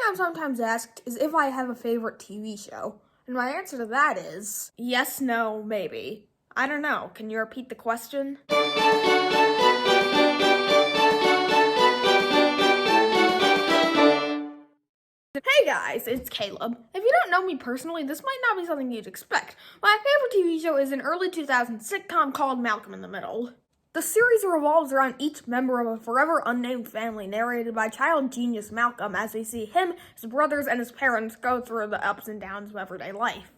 I'm sometimes asked is if I have a favorite TV show. And my answer to that is yes, no, maybe. I don't know. Can you repeat the question? Hey guys, it's Caleb. If you don't know me personally, this might not be something you'd expect. My favorite TV show is an early 2000s sitcom called Malcolm in the Middle. The series revolves around each member of a forever unnamed family, narrated by child genius Malcolm as we see him, his brothers, and his parents go through the ups and downs of everyday life.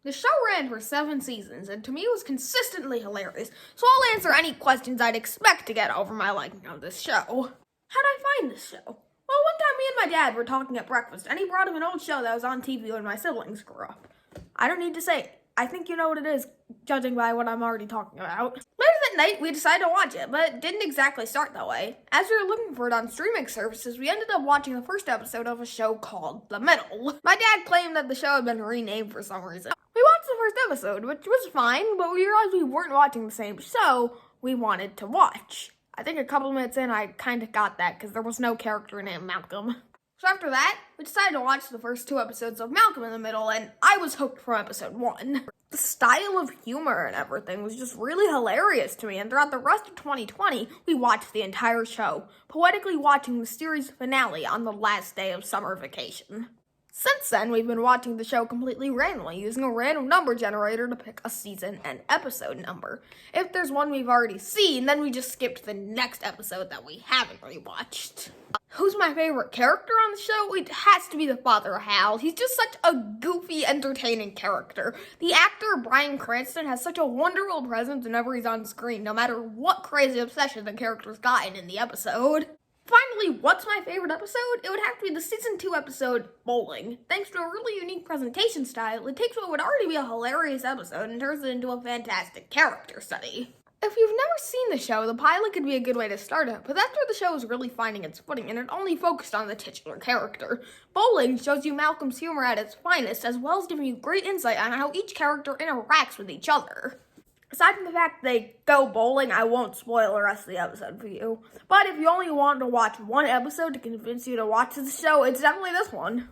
The show ran for 7 seasons, and to me it was consistently hilarious, so I'll answer any questions I'd expect to get over my liking of this show. How'd I find this show? Well, one time me and my dad were talking at breakfast, and he brought up an old show that was on TV when my siblings grew up. I don't need to say it. I think you know what it is, judging by what I'm already talking about. Later that night, we decided to watch it, but it didn't exactly start that way. As we were looking for it on streaming services, we ended up watching the first episode of a show called The Middle. My dad claimed that the show had been renamed for some reason. We watched the first episode, which was fine, but we realized we weren't watching the same show we wanted to watch. I think a couple minutes in, I kind of got that, because there was no character named Malcolm. So after that, we decided to watch the first 2 episodes of Malcolm in the Middle, and I was hooked from episode 1. The style of humor and everything was just really hilarious to me, and throughout the rest of 2020, we watched the entire show, poetically watching the series finale on the last day of summer vacation. Since then, we've been watching the show completely randomly, using a random number generator to pick a season and episode number. If there's one we've already seen, then we just skip to the next episode that we haven't rewatched. Who's my favorite character on the show? It has to be the father, Hal. He's just such a goofy, entertaining character. The actor, Bryan Cranston, has such a wonderful presence whenever he's on screen, no matter what crazy obsession the character's gotten in the episode. Finally, what's my favorite episode? It would have to be the season 2 episode, Bowling. Thanks to a really unique presentation style, it takes what would already be a hilarious episode and turns it into a fantastic character study. If you've never seen the show, the pilot could be a good way to start it, but that's where the show is really finding its footing, and it only focused on the titular character. Bowling shows you Malcolm's humor at its finest, as well as giving you great insight on how each character interacts with each other. Aside from the fact they go bowling, I won't spoil the rest of the episode for you. But if you only want to watch one episode to convince you to watch the show, it's definitely this one.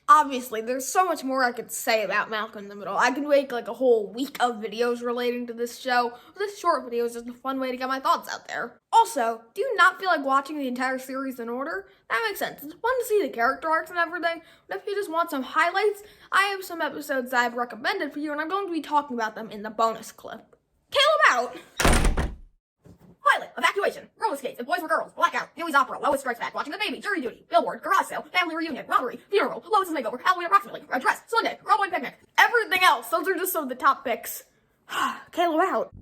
Obviously, there's so much more I could say about Malcolm in the Middle. I could make like a whole week of videos relating to this show. This short video is just a fun way to get my thoughts out there. Also, do you not feel like watching the entire series in order? That makes sense. It's fun to see the character arcs and everything, but if you just want some highlights, I have some episodes that I've recommended for you, and I'm going to be talking about them in the bonus clip. Caleb out! Pilot, Evacuation, Roller Skates, If Boys Were Girls, Blackout, Huey's Opera, Lois Strikes Back, Watching the Baby, Jury Duty, Billboard, Garage Sale, Family Reunion, Robbery, Funeral, Lois's Makeover, Halloween Approximately, Red Dress, Sunday, Girl Boy Picnic. Everything else, those are just some of the top picks. Caleb out.